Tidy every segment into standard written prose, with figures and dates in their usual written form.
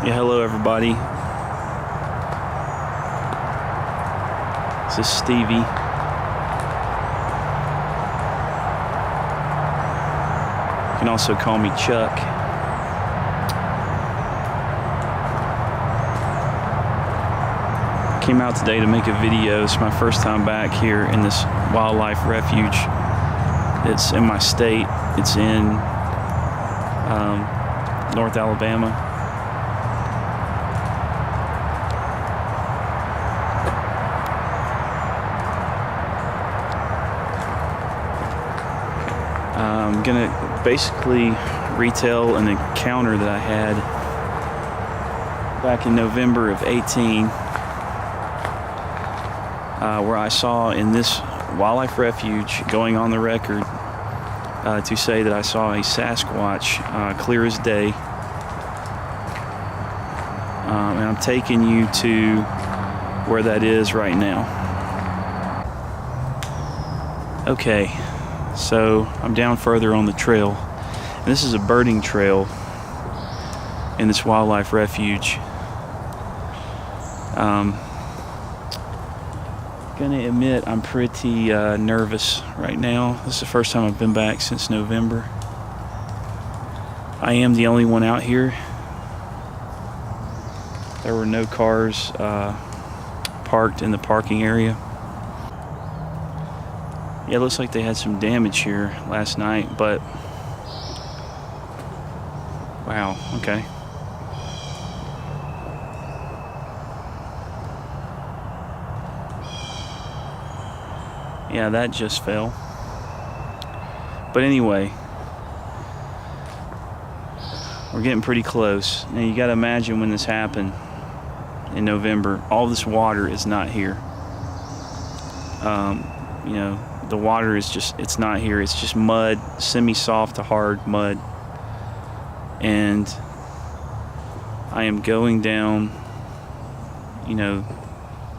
Yeah, hello everybody. This is Stevie. You can also call me Chuck. Came out today to make a video. It's my first time back here in this wildlife refuge. It's in my state. It's in North Alabama. I'm gonna basically retell an encounter that I had back in November of 18, where I saw in this wildlife refuge, going on the record to say that I saw a Sasquatch clear as day. And I'm taking you to where that is right now. Okay. So I'm down further on the trail, and this is a birding trail in this wildlife refuge. Gonna admit I'm pretty nervous right now. This is the first time I've been back since November. I am the only one out here. There were no cars parked in the parking area. Yeah, it looks like they had some damage here last night, but wow, okay. Yeah, that just fell. But anyway, we're getting pretty close. Now you gotta imagine when this happened in November, all this water is not here. You know, the water is just, it's not here. It's just mud, semi-soft to hard mud. And I am going down, you know,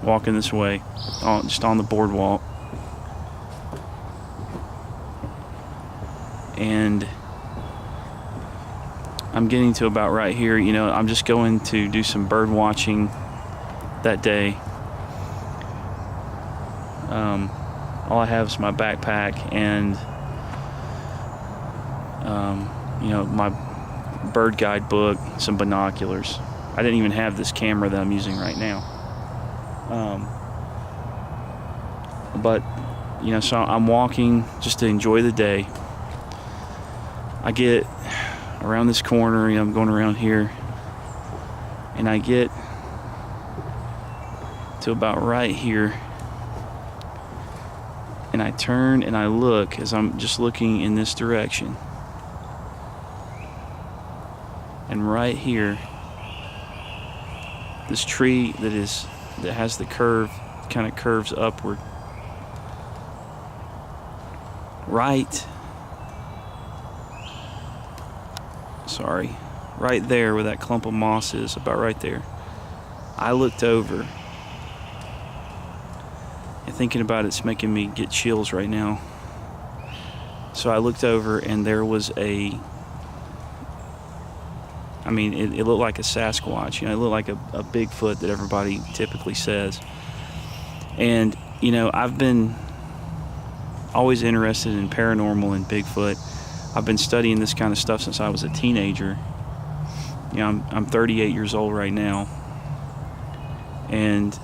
walking this way, just on the boardwalk. And I'm getting to about right here. You know, I'm just going to do some bird watching that day. All I have is my backpack and, you know, my bird guide book, some binoculars. I didn't even have this camera that I'm using right now. But, you know, so I'm walking just to enjoy the day. I get around this corner, you know, I'm going around here, and I get to about right here. And I turn and I look as I'm just looking in this direction. And right here, this tree that has the curve, kind of curves upward. Right there where that clump of moss is, about right there. I looked over. Thinking about it's making me get chills right now. So I looked over and there was it looked like a Sasquatch. You know, it looked like a Bigfoot that everybody typically says. And, you know, I've been always interested in paranormal and Bigfoot. I've been studying this kind of stuff since I was a teenager. You know, I'm 38 years old right now. And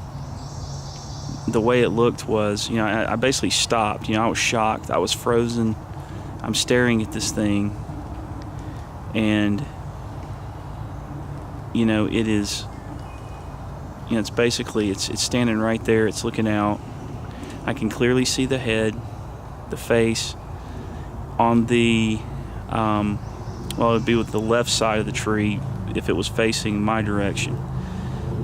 the way it looked was, you know, I basically stopped. You know, I was shocked. I was frozen. I'm staring at this thing. And, you know, it is, you know, it's basically, it's standing right there. It's looking out. I can clearly see the head, the face. On the, well, it would be with the left side of the tree if it was facing my direction.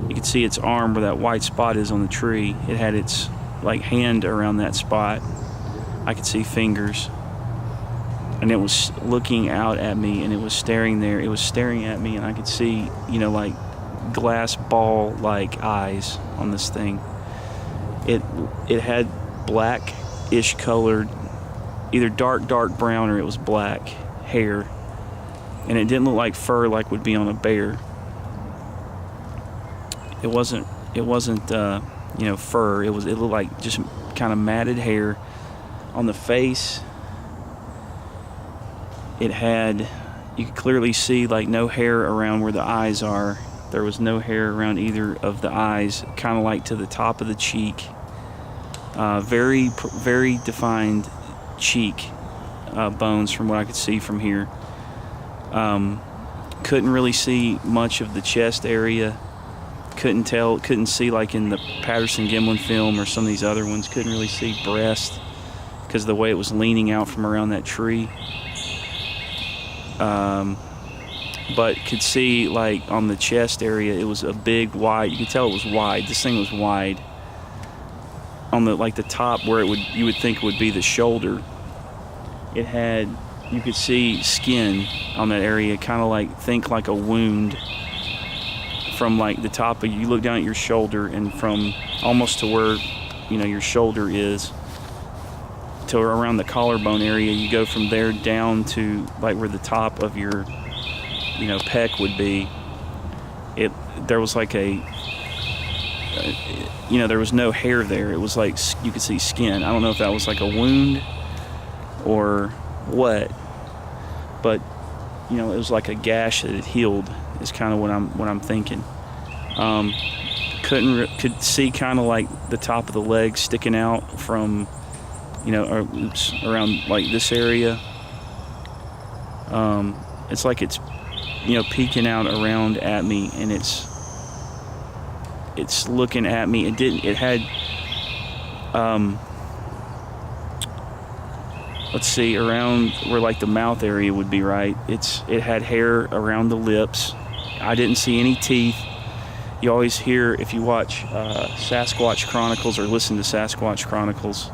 You can see its arm where that white spot is on the tree. It had its like hand around that spot. I could see fingers. And it was looking out at me, and it was staring there. It was staring at me, and I could see, you know, like glass ball like eyes on this thing. It had black-ish colored, either dark brown or it was black hair. And it didn't look like fur like would be on a bear. It wasn't fur. It looked like just kind of matted hair. On the face, it had, you could clearly see like no hair around where the eyes are. There was no hair around either of the eyes, kind of like to the top of the cheek. Very, very defined cheek bones from what I could see from here. Couldn't really see much of the chest area. Couldn't see like in the Patterson-Gimlin film or some of these other ones. Couldn't really see breast because of the way it was leaning out from around that tree. But could see like on the chest area, it was a big wide. You could tell it was wide. This thing was wide. On the top where you would think would be the shoulder, it had, you could see skin on that area, kind of like a wound from like the top of, you look down at your shoulder, and from almost to where your shoulder is to around the collarbone area, you go from there down to like where the top of your pec would be. There was like there was no hair there. It was like you could see skin. I don't know if that was like a wound or what, but it was like a gash that had healed is kind of what I'm thinking. Could see kind of like the top of the leg sticking out from around like this area. It's like it's peeking out around at me, and it's looking at me. It had let's see, around where like the mouth area would be, right? It had hair around the lips. I didn't see any teeth. You always hear, if you watch Sasquatch Chronicles or listen to Sasquatch Chronicles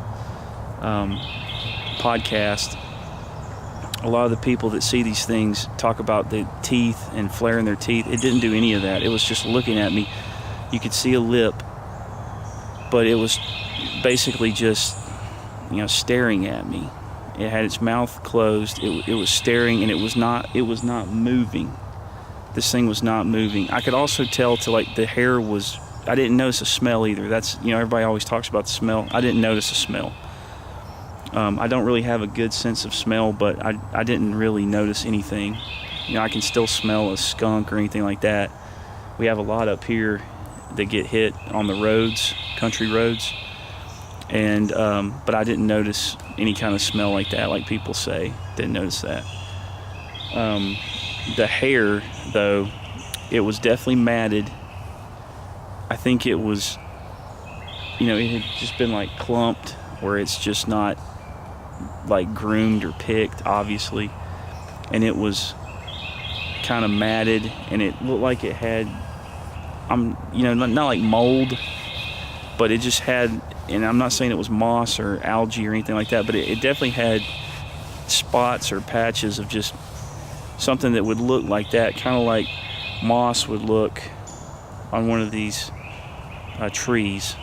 podcast, a lot of the people that see these things talk about the teeth and flaring their teeth. It didn't do any of that. It was just looking at me. You could see a lip, but it was basically just staring at me. It had its mouth closed. It was staring, and it was not moving. This thing was not moving. I could also tell to like the hair was, I didn't notice a smell either. That's, everybody always talks about the smell. I didn't notice a smell. I don't really have a good sense of smell, but I didn't really notice anything. I can still smell a skunk or anything like that. We have a lot up here that get hit on the roads, country roads. And but I didn't notice any kind of smell like that, like people say. Didn't notice that. The hair, though, it was definitely matted. I think it was, it had just been like clumped, where it's just not like groomed or picked, obviously. And it was kind of matted, and it looked like it had, not like mold, but it just had, and I'm not saying it was moss or algae or anything like that, but it definitely had spots or patches of just something that would look like that, kind of like moss would look on one of these trees.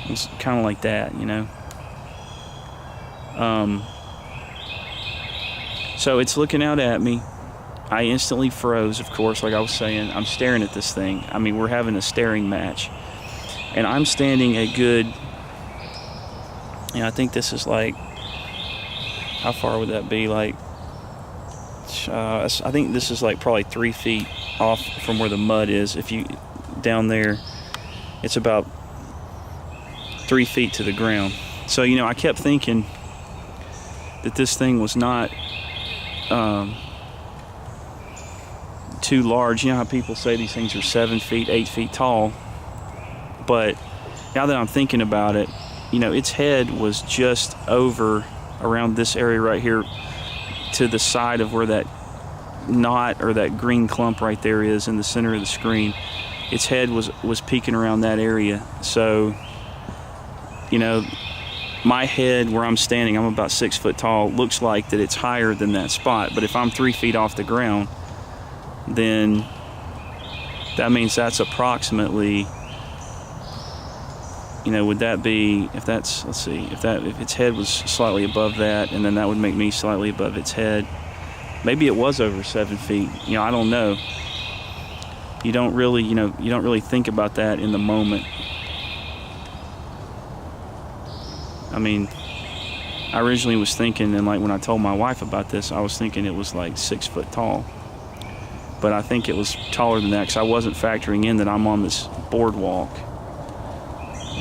It's kind of like that, So it's looking out at me. I instantly froze, of course, like I was saying. I'm staring at this thing. I mean, we're having a staring match. And I'm standing a good, I think this is like, how far would that be? Like, I think this is like probably 3 feet off from where the mud is. If you, down there, it's about 3 feet to the ground. So, I kept thinking that this thing was not too large. You know how people say these things are 7 feet, 8 feet tall? But now that I'm thinking about it, its head was just over around this area right here to the side of where that knot or that green clump right there is in the center of the screen. Its head was peeking around that area. So, my head where I'm standing, I'm about 6 foot tall, looks like that it's higher than that spot. But if I'm 3 feet off the ground, then that means that's approximately, would that be, if that's, let's see, if its head was slightly above that, and then that would make me slightly above its head. Maybe it was over 7 feet. I don't know. you don't really think about that in the moment. I mean, I originally was thinking, and like when I told my wife about this, I was thinking it was like 6 foot tall. But I think it was taller than that because I wasn't factoring in that I'm on this boardwalk.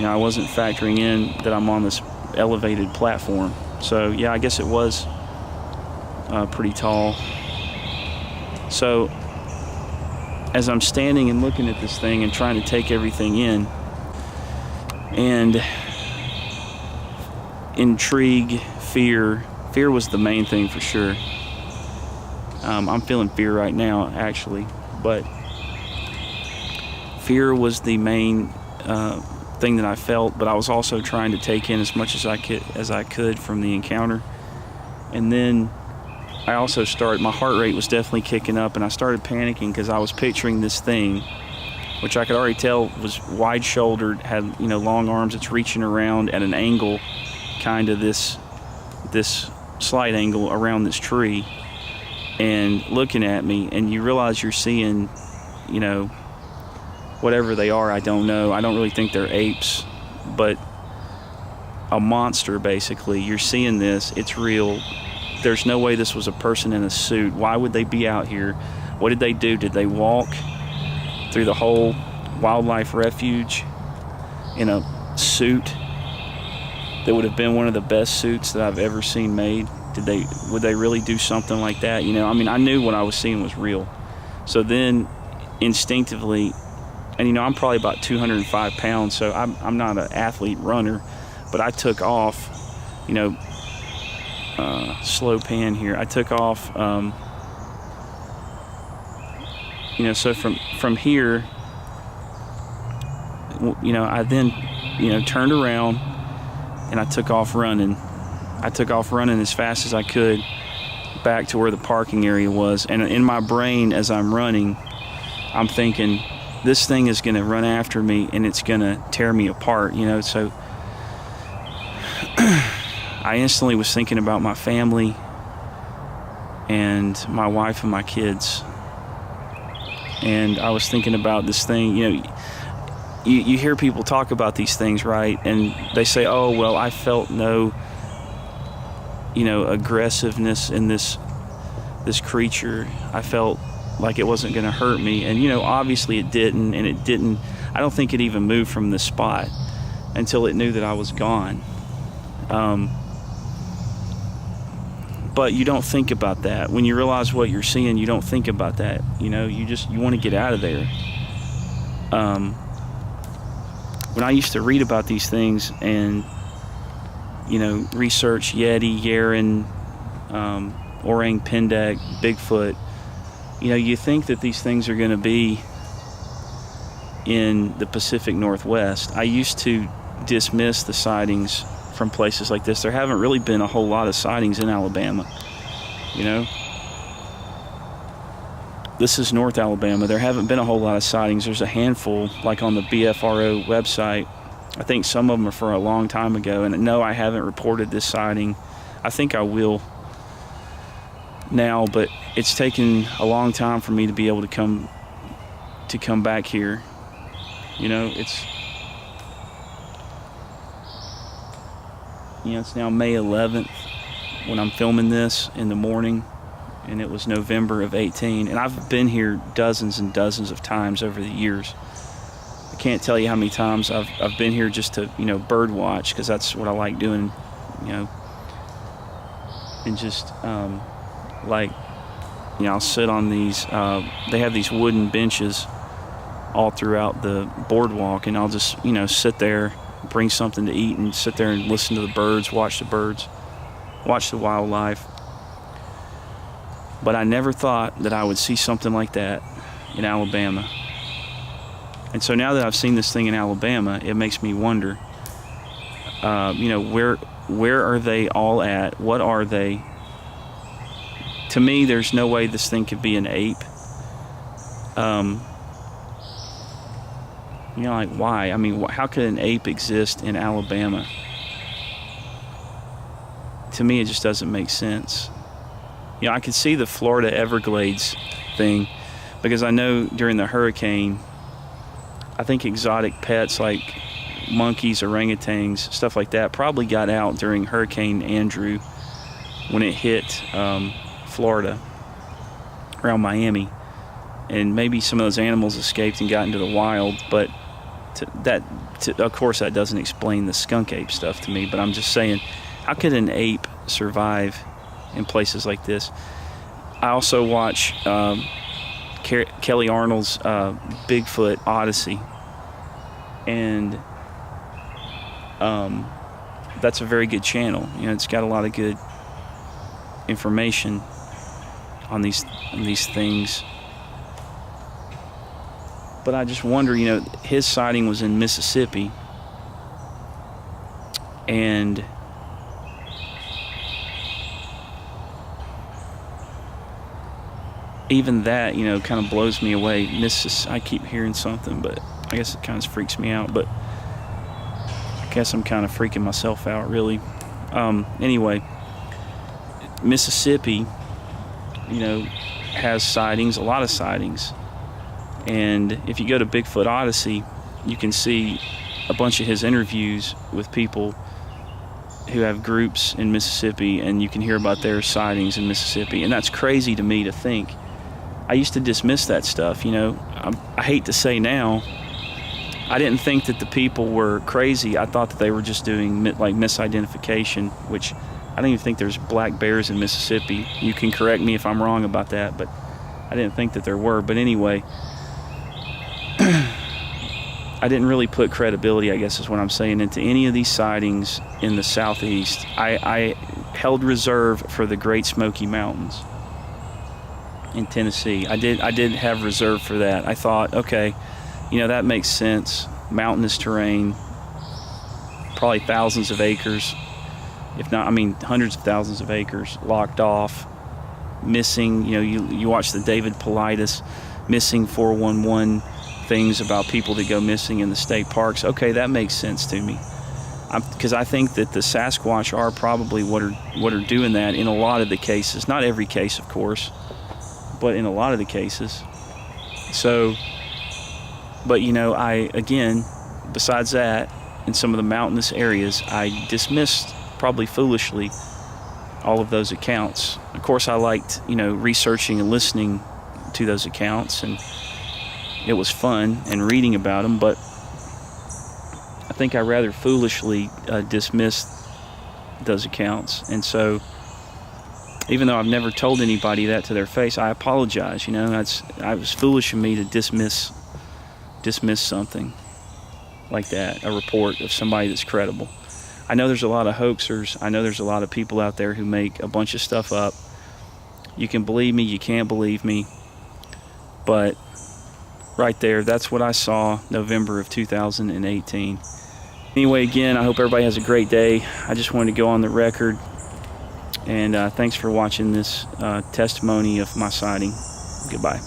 I wasn't factoring in that I'm on this elevated platform. So yeah, I guess it was pretty tall. So as I'm standing and looking at this thing and trying to take everything in, and intrigue, fear was the main thing for sure. I'm feeling fear right now, actually, but fear was the main thing that I felt. But I was also trying to take in as much as I could from the encounter. And then I also my heart rate was definitely kicking up, and I started panicking because I was picturing this thing, which I could already tell was wide-shouldered, had long arms. It's reaching around at an angle, kind of this slight angle around this tree, and looking at me. And you realize you're seeing, whatever they are, I don't know. I don't really think they're apes, but a monster, basically. You're seeing this. It's real. There's no way this was a person in a suit. Why would they be out here? What did they do? Did they walk through the whole wildlife refuge in a suit that would have been one of the best suits that I've ever seen made? Would they really do something like that? I knew what I was seeing was real. So then instinctively, and I'm probably about 205 pounds, so I'm not an athlete runner, but I took off, slow pan here. I took off, so from here, I then, turned around and I took off running. I took off running as fast as I could back to where the parking area was. And in my brain, as I'm running, I'm thinking, this thing is going to run after me and it's going to tear me apart, So I instantly was thinking about my family and my wife and my kids. And I was thinking about this thing, you hear people talk about these things, right? And they say, oh, well, I felt no aggressiveness in this creature. I felt like it wasn't going to hurt me, and obviously it didn't. And it didn't. I don't think it even moved from the spot until it knew that I was gone. But you don't think about that when you realize what you're seeing. You don't think about that. You want to get out of there. When I used to read about these things and research Yeti, Yeren, orang pendek, Bigfoot, you think that these things are going to be in the Pacific Northwest. I used to dismiss the sightings from places like this. There haven't really been a whole lot of sightings in Alabama. This is North Alabama. There haven't been a whole lot of sightings. There's a handful, like on the BFRO website. I think some of them are for a long time ago. And no, I haven't reported this sighting. I think I will now, but it's taken a long time for me to be able to come back here. It's now May 11th when I'm filming this in the morning, and it was November of 18. And I've been here dozens and dozens of times over the years. I can't tell you how many times I've been here just to bird watch, because that's what I like doing, and just I'll sit on these. They have these wooden benches all throughout the boardwalk, and I'll just sit there, bring something to eat, and sit there and listen to the birds, watch the wildlife. But I never thought that I would see something like that in Alabama. And so now that I've seen this thing in Alabama, it makes me wonder, where are they all at? What are they? To me, there's no way this thing could be an ape. Why? I mean, how could an ape exist in Alabama? To me, it just doesn't make sense. I could see the Florida Everglades thing, because I know during the hurricane, I think exotic pets like monkeys, orangutans, stuff like that probably got out during Hurricane Andrew when it hit Florida, around Miami, and maybe some of those animals escaped and got into the wild. But of course, that doesn't explain the skunk ape stuff to me. But I'm just saying, how could an ape survive in places like this? I also watch Kerry Arnold's Bigfoot Odyssey, and that's a very good channel. You know, it's got a lot of good information on these things. But I just wonder, you know, his sighting was in Mississippi, and even that, you know, kind of blows me away. I keep hearing something, but I guess it kind of freaks me out. But I guess I'm kind of freaking myself out, really. Anyway, Mississippi, you know, has sightings, a lot of sightings. And if you go to Bigfoot Odyssey, you can see a bunch of his interviews with people who have groups in Mississippi, and you can hear about their sightings in Mississippi. And that's crazy to me to think. I used to dismiss that stuff, you know. I hate to say now, I didn't think that the people were crazy. I thought that they were just doing like misidentification, which I don't even think there's black bears in Mississippi. You can correct me if I'm wrong about that, but I didn't think that there were. But anyway, I didn't really put credibility, I guess is what I'm saying, into any of these sightings in the southeast. I held reserve for the Great Smoky Mountains in Tennessee. I did have reserve for that. I thought, okay, you know, that makes sense. Mountainous terrain, probably thousands of acres, if not, I mean, hundreds of thousands of acres locked off, missing. You know, you watch the David Paulides missing 411 things about people that go missing in the state parks. Okay, that makes sense to me, because I think that the Sasquatch are probably what are doing that in a lot of the cases. Not every case, of course, but in a lot of the cases. So, but you know, again, besides that, in some of the mountainous areas, I dismissed, probably foolishly, all of those accounts. Of course, I liked, you know, researching and listening to those accounts, and it was fun and reading about them, but I think I rather foolishly dismissed those accounts. And so, even though I've never told anybody that to their face, I apologize. You know, I was foolish of me to dismiss something like that, a report of somebody that's credible. I know there's a lot of hoaxers. I know there's a lot of people out there who make a bunch of stuff up. You can believe me, you can't believe me, but right there, that's what I saw November of 2018. Anyway, again, I hope everybody has a great day. I just wanted to go on the record, and thanks for watching this testimony of my sighting. Goodbye.